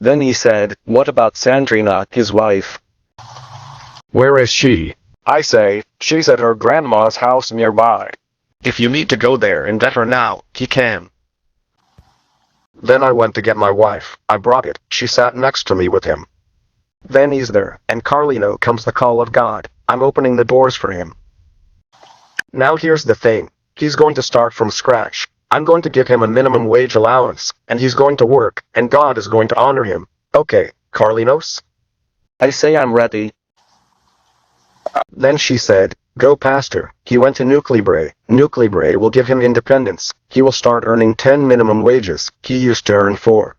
Then he said, what about Sandrina, his wife? Where is she? I say, she's at her grandma's house nearby. If you need to go there and get her now, he can. Then I went to get my wife. I brought it. She sat next to me with him. Then he's there, and Carlino comes the call of God. I'm opening the doors for him. Now here's the thing. He's going to start from scratch. I'm going to give him a minimum wage allowance, and he's going to work, and God is going to honor him. Okay, Carlinos? I say I'm ready. Then she said, go pastor. He went to Nuclibre. Nuclibre will give him independence. He will start earning 10 minimum wages. He used to earn 4.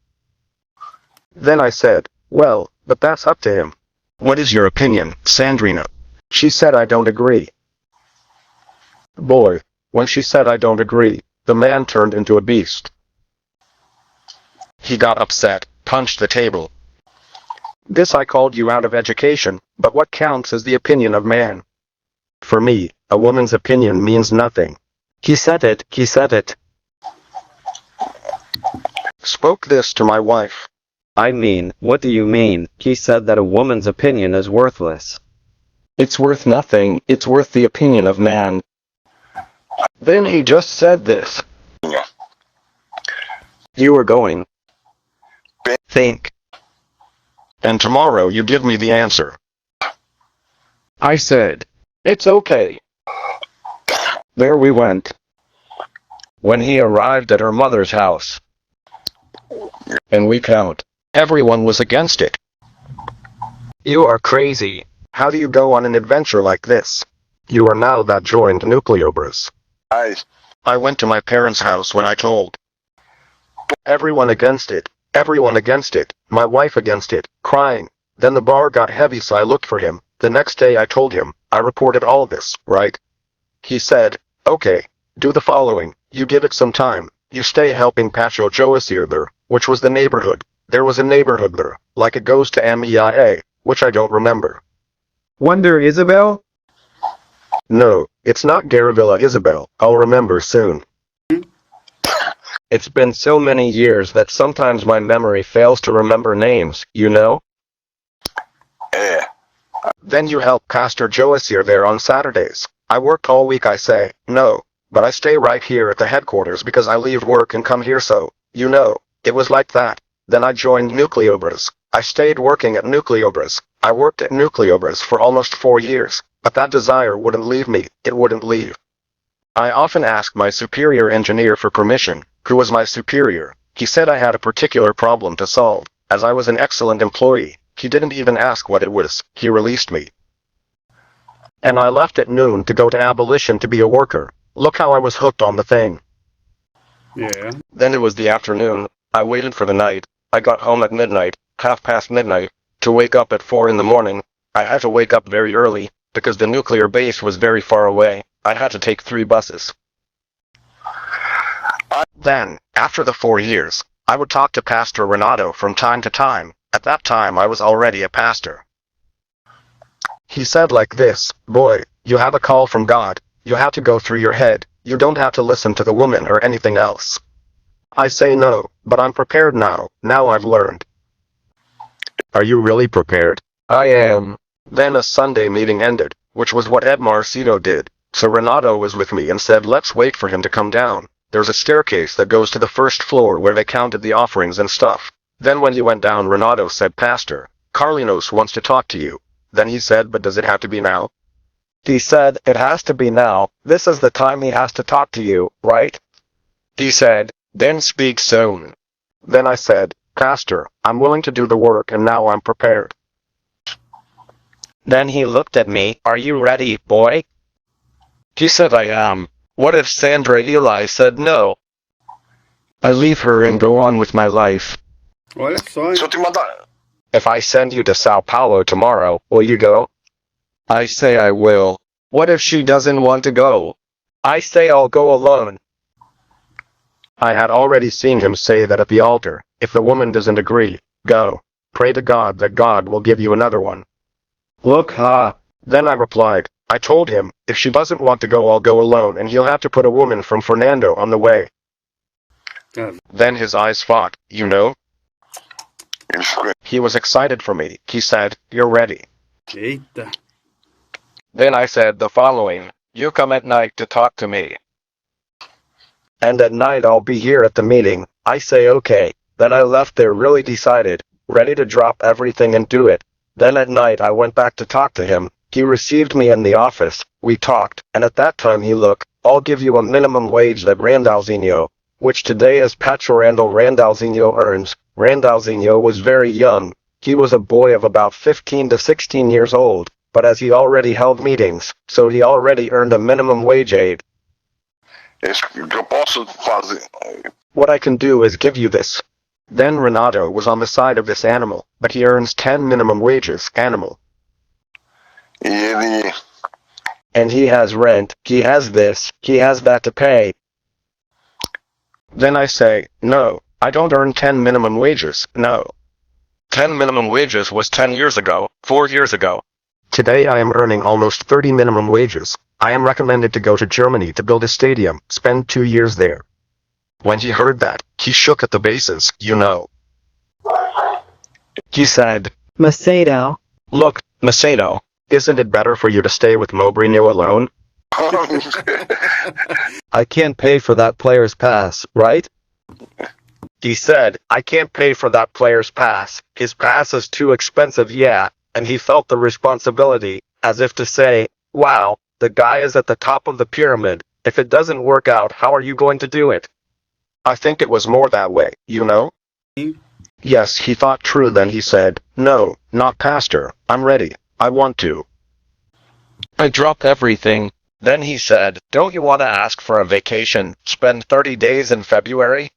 Then I said, well, but that's up to him. What is your opinion, Sandrina? She said I don't agree. Boy, when she said I don't agree, the man turned into a beast. He got upset, punched the table. This I called you out of education, but what counts is the opinion of man. For me, a woman's opinion means nothing. He said it. Spoke this to my wife. I mean, what do you mean? He said that a woman's opinion is worthless. It's worth nothing, it's worth the opinion of man. Then he just said this. You are going. Think. And tomorrow you give me the answer. I said, it's okay. There we went. When he arrived at her mother's house, and we count, everyone was against it. You are crazy. How do you go on an adventure like this? You are now that joined Nucleobras. I went to my parents' house when I told. Everyone against it. Everyone against it. My wife against it, crying. Then the bar got heavy, so I looked for him. The next day I told him, I reported all this, right? He said, okay, do the following. You give it some time. You stay helping Pacho Joasir there, which was the neighborhood. There was a neighborhood there, like it goes to MEIA, which I don't remember. Wonder Isabel? No, it's not Garavilla Isabel. I'll remember soon. It's been so many years that sometimes my memory fails to remember names, you know? Then you help Pastor Joasir there on Saturdays. I worked all week, I say. No, but I stay right here at the headquarters because I leave work and come here, so, you know, it was like that. Then I joined Nucleobras. I stayed working at Nucleobras. I worked at Nucleobras for almost 4 years, but that desire wouldn't leave me. It wouldn't leave. I often asked my superior engineer for permission, who was my superior. He said I had a particular problem to solve. As I was an excellent employee, he didn't even ask what it was. He released me. And I left at noon to go to Abolition to be a worker. Look how I was hooked on the thing. Yeah. Then it was the afternoon. I waited for the night. I got home at midnight, midnight, to wake up at 4 in the morning. I had to wake up very early, because the nuclear base was very far away. I had to take 3 buses. Then, after the 4 years, I would talk to Pastor Renato from time to time. At that time I was already a pastor. He said like this, boy, you have a call from God. You have to go through your head. You don't have to listen to the woman or anything else. I say no, but I'm prepared now. Now I've learned. Are you really prepared? I am. Then a Sunday meeting ended, which was what Edir Macedo did. So Renato was with me and said let's wait for him to come down. There's a staircase that goes to the first floor where they counted the offerings and stuff. Then when he went down, Renato said, Pastor, Carlinos wants to talk to you. Then he said, but does it have to be now? He said, it has to be now. This is the time he has to talk to you, right? He said, then speak soon. Then I said, Pastor, I'm willing to do the work and now I'm prepared. Then he looked at me, are you ready, boy? He said I am. What if Sandra Eli said no? I leave her and go on with my life. Olha só, hein? If I send you to Sao Paulo tomorrow, will you go? I say I will. What if she doesn't want to go? I say I'll go alone. I had already seen him say that at the altar. If the woman doesn't agree, go. Pray to God that God will give you another one. Look, Then I replied, I told him, if she doesn't want to go, I'll go alone and he'll have to put a woman from Fernando on the way. Yeah. Then his eyes fought, you know? He was excited for me. He said, "You're ready." Eita. Then I said the following, "You come at night to talk to me. And at night I'll be here at the meeting." I say okay. Then I left there really decided, ready to drop everything and do it. Then at night I went back to talk to him. He received me in the office. We talked, and at that time he look, "I'll give you a minimum wage that Randalzinho, which today is Patro Randalzinho earns." Randalzinho was very young. He was a boy of about 15 to 16 years old, but as he already held meetings, so he already earned a minimum wage aid. What I can do is give you this. Then Renato was on the side of this animal, but he earns 10 minimum wages, animal. And he has rent, he has this, he has that to pay. Then I say, no, I don't earn 10 minimum wages, no. 10 minimum wages was 10 years ago, 4 years ago. Today I am earning almost 30 minimum wages. I am recommended to go to Germany to build a stadium, spend 2 years there. When he heard that, he shook at the bases, you know. He said, Macedo. "Look, Macedo, isn't it better for you to stay with Mourinho alone? I can't pay for that player's pass, right? He said, "I can't pay for that player's pass. His pass is too expensive, yeah." And he felt the responsibility, as if to say, wow, the guy is at the top of the pyramid. If it doesn't work out, how are you going to do it? I think it was more that way, you know? Yes, he thought true. Then he said, "No, not pastor. I'm ready. I want to." I dropped everything. Then he said, "Don't you want to ask for a vacation, spend 30 days in February?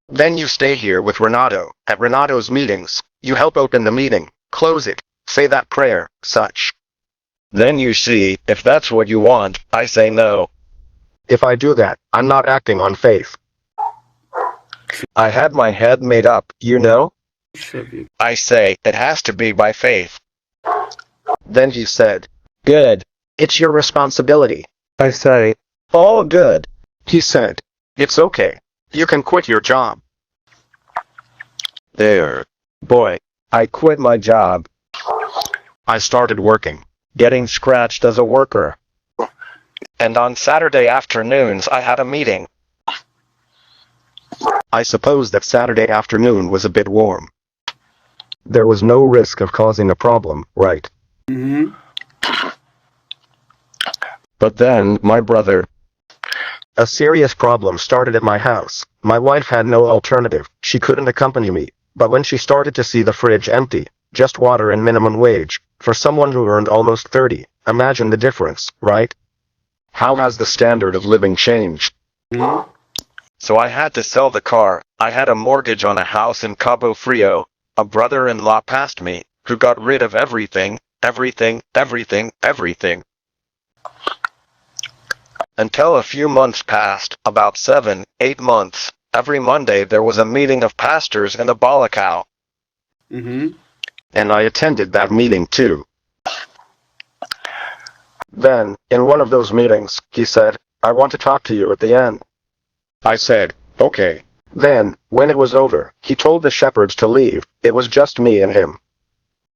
Then you stay here with Renato, at Renato's meetings. You help open the meeting, close it, say that prayer, such. Then you see, if that's what you want." I say no. If I do that, I'm not acting on faith. I had my head made up, you know? I say, it has to be by faith. Then he said, "Good. It's your responsibility." I say, "Oh, good." He said, "It's okay. You can quit your job." There. Boy, I quit my job. I started working, getting scratched as a worker. And on Saturday afternoons I had a meeting. I suppose that Saturday afternoon was a bit warm. There was no risk of causing a problem, right? But then, my brother, a serious problem started at my house. My wife had no alternative. She couldn't accompany me. But when she started to see the fridge empty, just water and minimum wage, for someone who earned almost 30, imagine the difference, right? How has the standard of living changed? So I had to sell the car. I had a mortgage on a house in Cabo Frio. A brother-in-law passed me, who got rid of everything. Until a few months passed, about 7, 8 months. Every Monday there was a meeting of pastors in a Balacao. And I attended that meeting too. Then, in one of those meetings, he said, "I want to talk to you at the end." I said, "Okay." Then, when it was over, he told the shepherds to leave. It was just me and him.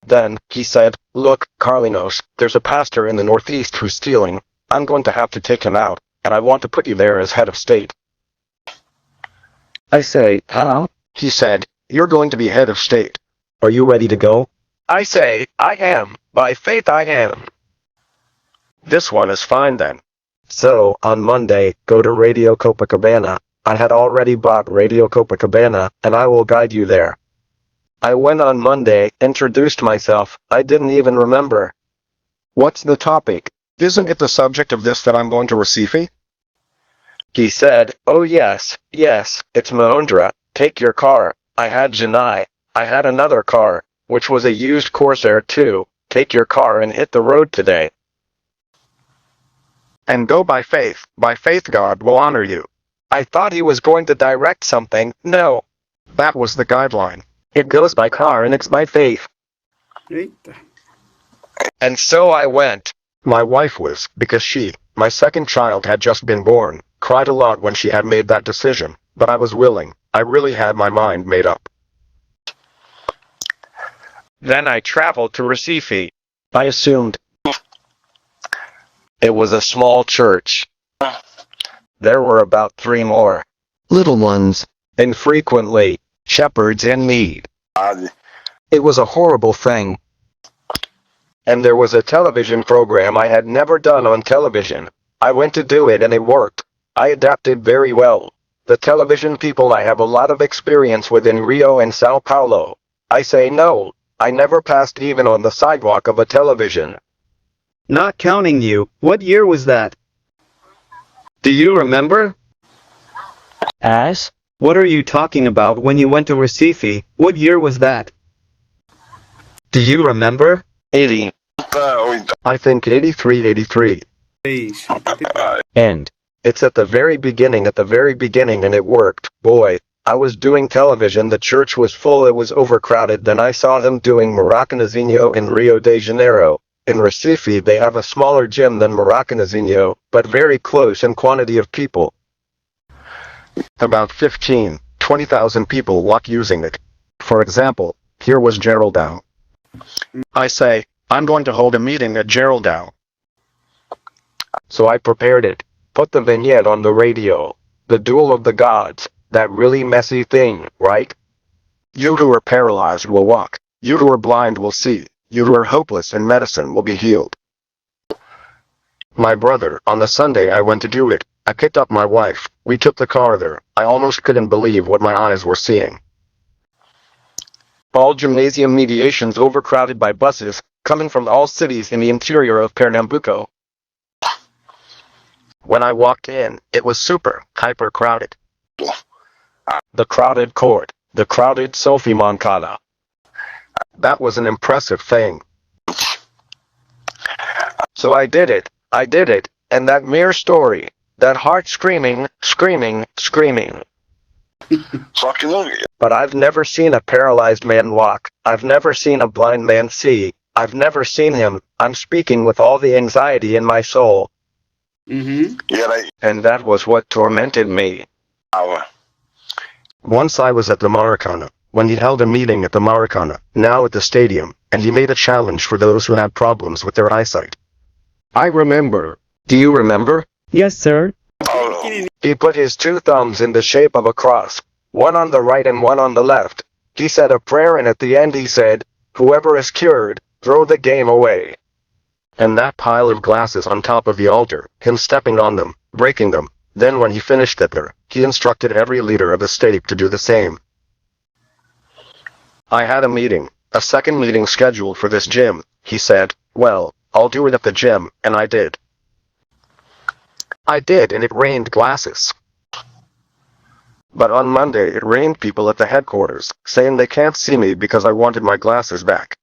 Then, he said, "Look, Carlinos, there's a pastor in the Northeast who's stealing. I'm going to have to take him out, and I want to put you there as head of state." I say, "How?" He said, "You're going to be head of state. Are you ready to go?" I say, "I am. By faith I am." This one is fine then. So, on Monday, go to Radio Copacabana. I had already bought Radio Copacabana, and I will guide you there. I went on Monday, introduced myself. I didn't even remember. "What's the topic? Isn't it the subject of this that I'm going to receive?" He said, "Oh yes, it's Mahindra. Take your car." I had Janai. I had another car, which was a used Corsair too. "Take your car and hit the road today. And go by faith. By faith God will honor you." I thought he was going to direct something. No. That was the guideline. It goes by car and it's by faith. Eita. And so I went. My wife was, because she, my second child had just been born, cried a lot when she had made that decision, but I was willing. I really had my mind made up. Then I traveled to Recife. I assumed It was a small church. There were about 3 more. little ones, Infrequently, shepherds in need. it was a horrible thing. And there was a television program I had never done on television. I went to do it and it worked. I adapted very well. The television people I have a lot of experience with in Rio and Sao Paulo. I say no, I never passed even on the sidewalk of a television. Not counting you, what year was that? Do you remember? As? What are you talking about when you went to Recife? What year was that? Do you remember? 80. I think 83. And it's at the very beginning, and it worked. Boy, I was doing television, the church was full, it was overcrowded. Then I saw them doing Maracanazinho in Rio de Janeiro. In Recife they have a smaller gym than Maracanazinho, but very close in quantity of people. About 20,000 people walk using it. For example, here was Geraldão. I say, I'm going to hold a meeting at Geraldão. So I prepared it, put the vignette on the radio. The duel of the gods, that really messy thing, right? You who are paralyzed will walk. You who are blind will see. You who are hopeless in medicine will be healed. My brother, on the Sunday I went to do it. I picked up my wife. We took the car there. I almost couldn't believe what my eyes were seeing. All gymnasium mediations overcrowded by buses, coming from all cities in the interior of Pernambuco. When I walked in, it was hyper crowded. The crowded court, the crowded Sophie Moncada. That was an impressive thing. So I did it, and that mere story, that heart screaming. But I've never seen a paralyzed man walk. I've never seen a blind man see. I've never seen him. I'm speaking with all the anxiety in my soul. And that was what tormented me. Once I was at the Maracana, when he held a meeting at the Maracana, now at the stadium, and he made a challenge for those who had problems with their eyesight. I remember. Do you remember? Yes, sir. He put his 2 thumbs in the shape of a cross, one on the right and one on the left. He said a prayer and at the end he said, "Whoever is cured, throw the game away." And that pile of glasses on top of the altar, him stepping on them, breaking them. Then when he finished it there, he instructed every leader of the state to do the same. I had a second meeting scheduled for this gym. He said, well, I'll do it at the gym, and I did. And it rained glasses. But on Monday it rained people at the headquarters, saying they can't see me because I wanted my glasses back.